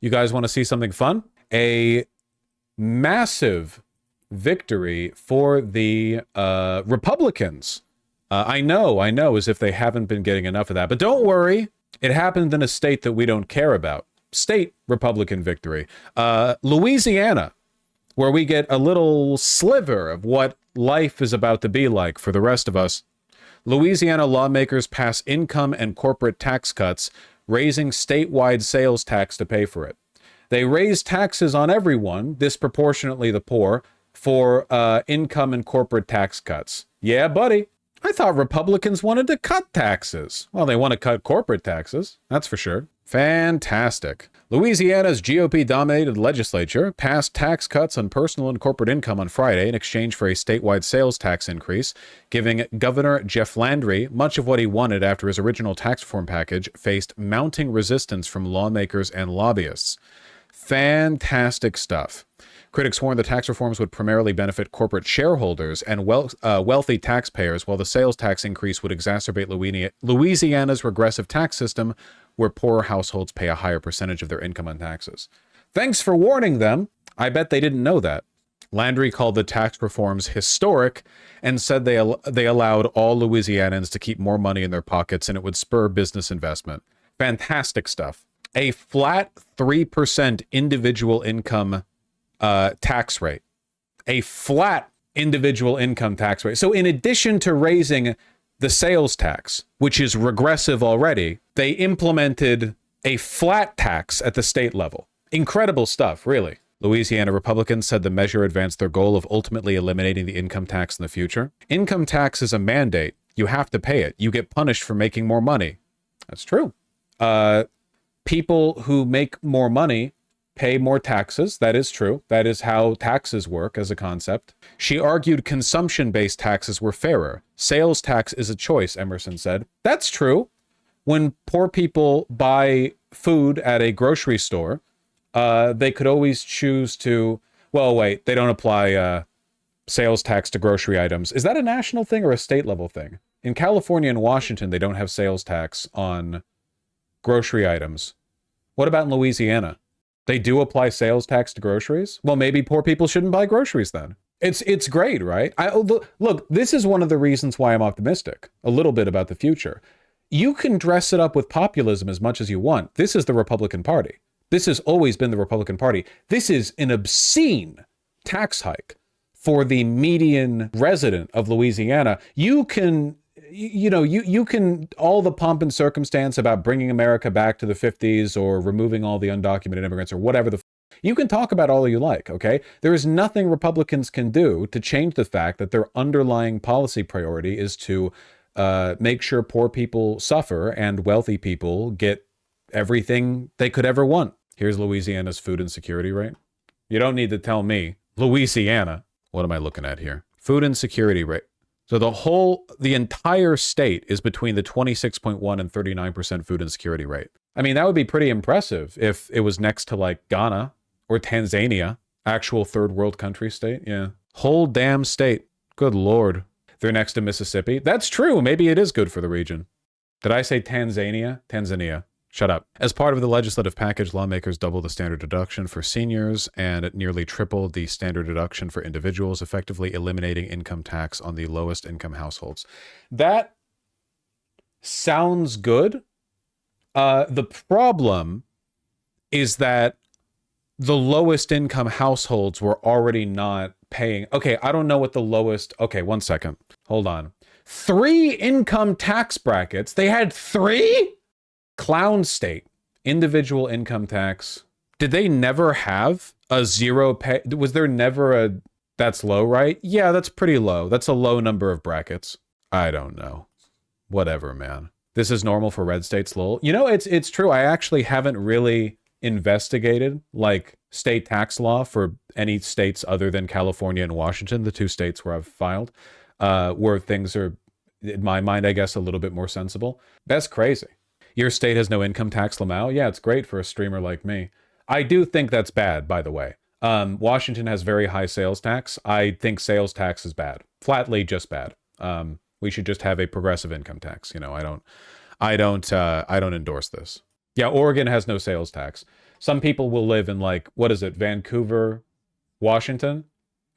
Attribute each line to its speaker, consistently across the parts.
Speaker 1: You guys want to see something fun? A massive victory for the Republicans. I know, as if they haven't been getting enough of that. But don't worry, it happened in a state that we don't care about. State Republican victory. Louisiana, where we get a little sliver of what life is about to be like for the rest of us. Louisiana lawmakers pass income and corporate tax cuts, raising statewide sales tax to pay for it. They raise taxes on everyone, disproportionately the poor, for income and corporate tax cuts. Yeah, buddy. I thought Republicans wanted to cut taxes. Well, they want to cut corporate taxes, that's for sure. Fantastic. Louisiana's GOP-dominated legislature passed tax cuts on personal and corporate income on Friday in exchange for a statewide sales tax increase, giving Governor Jeff Landry much of what he wanted after his original tax reform package faced mounting resistance from lawmakers and lobbyists. Fantastic stuff. Critics warned the tax reforms would primarily benefit corporate shareholders and wealthy taxpayers, while the sales tax increase would exacerbate Louisiana's regressive tax system, where poorer households pay a higher percentage of their income on taxes. Thanks for warning them. I bet they didn't know that. Landry called the tax reforms historic and said they allowed all Louisianans to keep more money in their pockets and it would spur business investment. Fantastic stuff. A flat 3% individual income tax rate. A flat individual income tax rate. So in addition to raising the sales tax, which is regressive already, they implemented a flat tax at the state level. Incredible stuff, really. Louisiana Republicans said the measure advanced their goal of ultimately eliminating the income tax in the future. Income tax is a mandate. You have to pay it. You get punished for making more money. That's true. People who make more money pay more taxes. That is true. That is how taxes work as a concept. She argued consumption-based taxes were fairer. Sales tax is a choice, Emerson said. That's true. When poor people buy food at a grocery store, they could always choose to, well, wait, they don't apply sales tax to grocery items. Is that a national thing or a state level thing? In California and Washington, they don't have sales tax on grocery items. What about in Louisiana? They do apply sales tax to groceries? Well, maybe poor people shouldn't buy groceries then. It's great, right? Look, this is one of the reasons why I'm optimistic a little bit about the future. You can dress it up with populism as much as you want. This is the Republican Party. This has always been the Republican Party. This is an obscene tax hike for the median resident of Louisiana. You can all the pomp and circumstance about bringing America back to the 50s or removing all the undocumented immigrants or whatever you can talk about all you like, okay? There is nothing Republicans can do to change the fact that their underlying policy priority is to make sure poor people suffer and wealthy people get everything they could ever want. Here's Louisiana's food insecurity rate. You don't need to tell me. Louisiana. What am I looking at here? Food insecurity rate. So the entire state is between the 26.1 and 39% food insecurity rate. I mean, that would be pretty impressive if it was next to like Ghana or Tanzania, actual third world country state. Yeah. Whole damn state. Good Lord. They're next to Mississippi. That's true. Maybe it is good for the region. Did I say Tanzania? Tanzania. Shut up. As part of the legislative package, lawmakers doubled the standard deduction for seniors and nearly tripled the standard deduction for individuals, effectively eliminating income tax on the lowest income households. That sounds good. The problem is that the lowest income households were already not paying. Okay, I don't know what the lowest. Okay, 1 second. Hold on. 3 income tax brackets. They had 3? Clown state, individual income tax. Did they never have a zero pay? Was there never a, that's low, right? Yeah, that's pretty low. That's a low number of brackets. I don't know. Whatever, man. This is normal for red states, lol. You know, it's true. I actually haven't really investigated like state tax law for any states other than California and Washington, the 2 states where I've filed, where things are, in my mind, I guess, a little bit more sensible. That's crazy. Your state has no income tax, Lamau? Yeah, it's great for a streamer like me. I do think that's bad, by the way. Washington has very high sales tax. I think sales tax is bad. Flatly just bad. We should just have a progressive income tax. You know, I don't endorse this. Yeah, Oregon has no sales tax. Some people will live in like, what is it, Vancouver, Washington,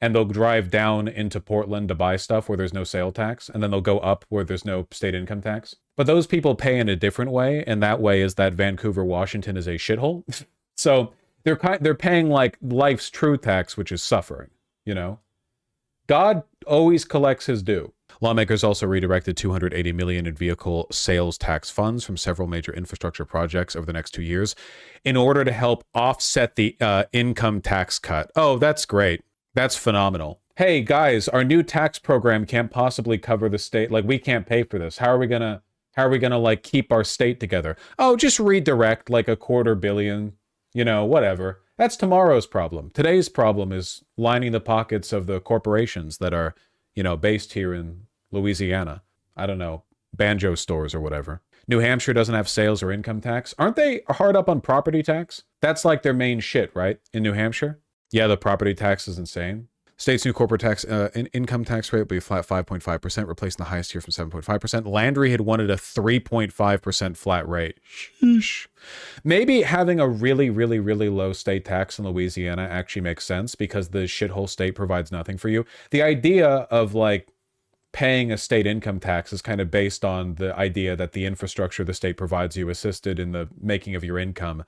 Speaker 1: and they'll drive down into Portland to buy stuff where there's no sale tax, and then they'll go up where there's no state income tax. But those people pay in a different way, and that way is that Vancouver, Washington is a shithole. So they're paying like life's true tax, which is suffering, you know? God always collects his due. Lawmakers also redirected $280 million in vehicle sales tax funds from several major infrastructure projects over the next 2 years in order to help offset the income tax cut. Oh, that's great. That's phenomenal. Hey guys, our new tax program can't possibly cover the state. Like, we can't pay for this. How are we gonna like keep our state together? Oh, just redirect like $250 million, you know, whatever. That's tomorrow's problem. Today's problem is lining the pockets of the corporations that are, you know, based here in Louisiana. I don't know, banjo stores or whatever. New Hampshire doesn't have sales or income tax. Aren't they hard up on property tax? That's like their main shit, right? In New Hampshire? Yeah, the property tax is insane. State's new corporate tax income tax rate will be a flat 5.5%, replacing the highest tier from 7.5%. Landry had wanted a 3.5% flat rate. Sheesh. Maybe having a really, really, really low state tax in Louisiana actually makes sense because the shithole state provides nothing for you. The idea of like paying a state income tax is kind of based on the idea that the infrastructure the state provides you assisted in the making of your income.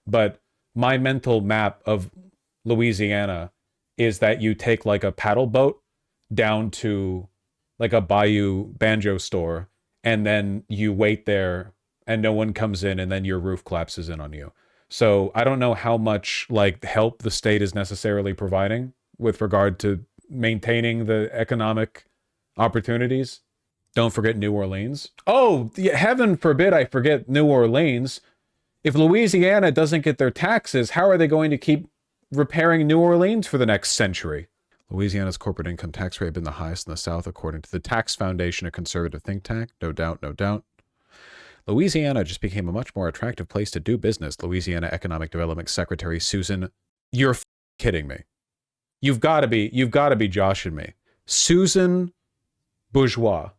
Speaker 1: But my mental map of Louisiana is that you take like a paddle boat down to like a Bayou banjo store, and then you wait there and no one comes in, and then your roof collapses in on you. So I don't know how much like help the state is necessarily providing with regard to maintaining the economic opportunities. Don't forget New Orleans. Oh, heaven forbid I forget New Orleans. If Louisiana doesn't get their taxes, how are they going to keep repairing New Orleans for the next century? Louisiana's corporate income tax rate has been the highest in the South, according to the Tax Foundation, a conservative think tank. No doubt, no doubt. Louisiana just became a much more attractive place to do business. Louisiana Economic Development Secretary Susan, you're kidding me. You've got to be joshing me. Susan Bourgeois,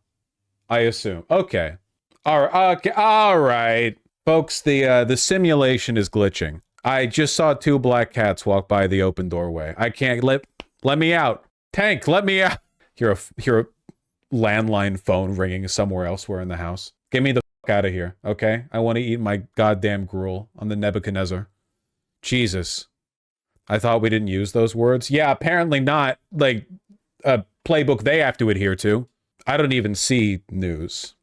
Speaker 1: I assume. Okay. All right. Folks, the simulation is glitching. I just saw two black cats walk by the open doorway. I can't let me out. Tank, let me out. Hear a landline phone ringing somewhere elsewhere in the house. Get me the fuck out of here, okay? I want to eat my goddamn gruel on the Nebuchadnezzar. Jesus. I thought we didn't use those words. Yeah, apparently not. Like a playbook they have to adhere to. I don't even see news.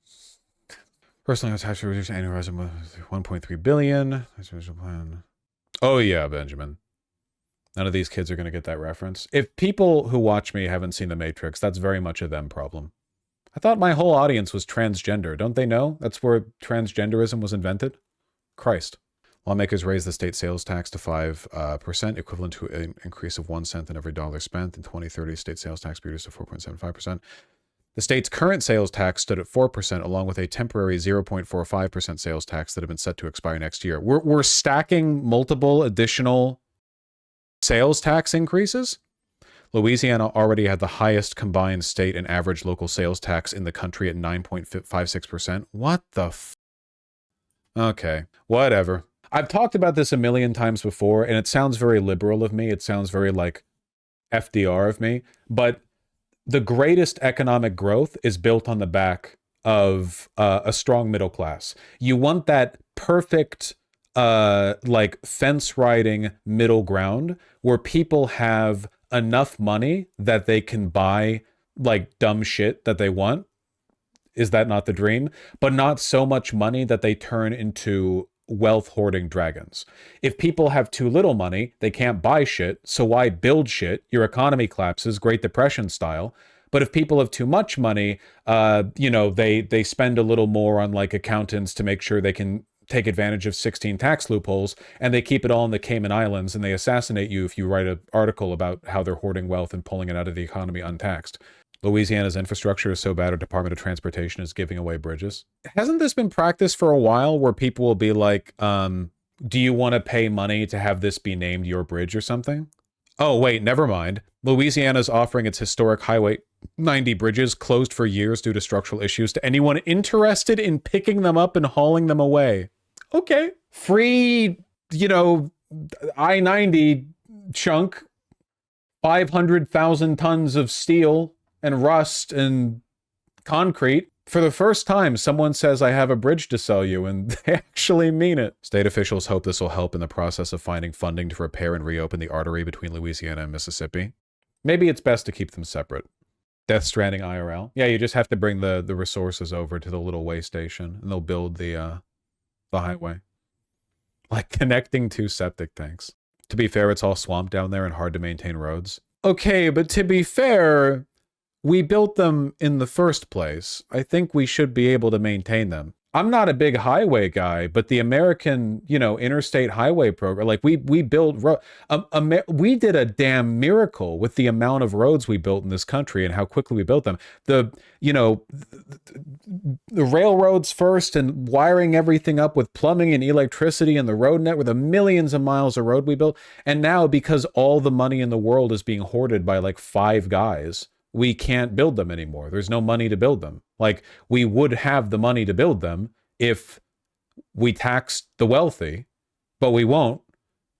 Speaker 1: Personal tax reduced annual revenue $1.3 billion. Plan. Oh yeah, Benjamin. None of these kids are going to get that reference. If people who watch me haven't seen The Matrix, that's very much a them problem. I thought my whole audience was transgender. Don't they know? That's where transgenderism was invented. Christ. Lawmakers raised the state sales tax to 5%, equivalent to an increase of 1 cent in every dollar spent. In 2030, state sales tax reduced to 4.75%. The state's current sales tax stood at 4%, along with a temporary 0.45% sales tax that had been set to expire next year. We're stacking multiple additional sales tax increases. Louisiana already had the highest combined state and average local sales tax in the country at 9.56%. What the f? Okay, whatever. I've talked about this a million times before, and it sounds very liberal of me. It sounds very like FDR of me, but the greatest economic growth is built on the back of a strong middle class. You want that perfect like fence riding middle ground where people have enough money that they can buy like dumb shit that they want. Is that not the dream? But not so much money that they turn into wealth hoarding dragons. If people have too little money, they can't buy shit. So why build shit? Your economy collapses, Great Depression style. But if people have too much money, you know, they spend a little more on like accountants to make sure they can take advantage of 16 tax loopholes, and they keep it all in the Cayman Islands, and they assassinate you if you write an article about how they're hoarding wealth and pulling it out of the economy untaxed. Louisiana's infrastructure is so bad, our Department of Transportation is giving away bridges. Hasn't this been practiced for a while where people will be like, do you want to pay money to have this be named your bridge or something? Oh, wait, never mind. Louisiana's offering its historic Highway 90 bridges closed for years due to structural issues to anyone interested in picking them up and hauling them away. Okay. Free, you know, I-90 chunk, 500,000 tons of steel and rust and concrete. For the first time, someone says, I have a bridge to sell you, and they actually mean it. State officials hope this will help in the process of finding funding to repair and reopen the artery between Louisiana and Mississippi. Maybe it's best to keep them separate. Death Stranding IRL. Yeah, you just have to bring the resources over to the little way station, and they'll build the highway. Like connecting two septic tanks. To be fair, it's all swamp down there and hard to maintain roads. Okay, but to be fair, we built them in the first place. I think we should be able to maintain them. I'm not a big highway guy, but the American, interstate highway program, like we built, we did a damn miracle with the amount of roads we built in this country and how quickly we built them. The railroads first and wiring everything up with plumbing and electricity and the road network, the millions of miles of road we built. And now because all the money in the world is being hoarded by like 5 guys, we can't build them anymore. There's no money to build them. Like, we would have the money to build them if we taxed the wealthy, but we won't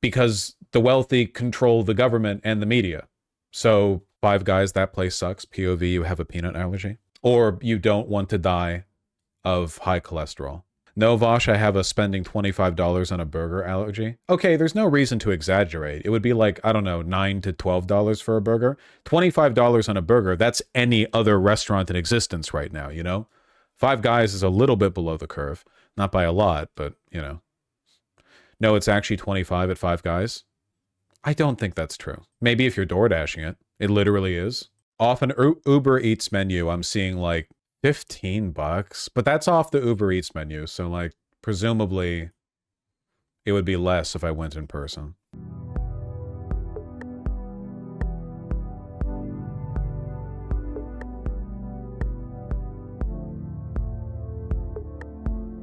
Speaker 1: because the wealthy control the government and the media. So, 5 guys, that place sucks. POV, you have a peanut allergy. Or you don't want to die of high cholesterol. No, Vosh, I have a spending $25 on a burger allergy. Okay, there's no reason to exaggerate. It would be like, I don't know, $9 to $12 for a burger. $25 on a burger, that's any other restaurant in existence right now, 5 Guys is a little bit below the curve. Not by a lot, but, No, it's actually 25 at 5 Guys. I don't think that's true. Maybe if you're door dashing it. It literally is. Off an Uber Eats menu, I'm seeing like $15, but that's off the Uber Eats menu. So like, presumably it would be less if I went in person.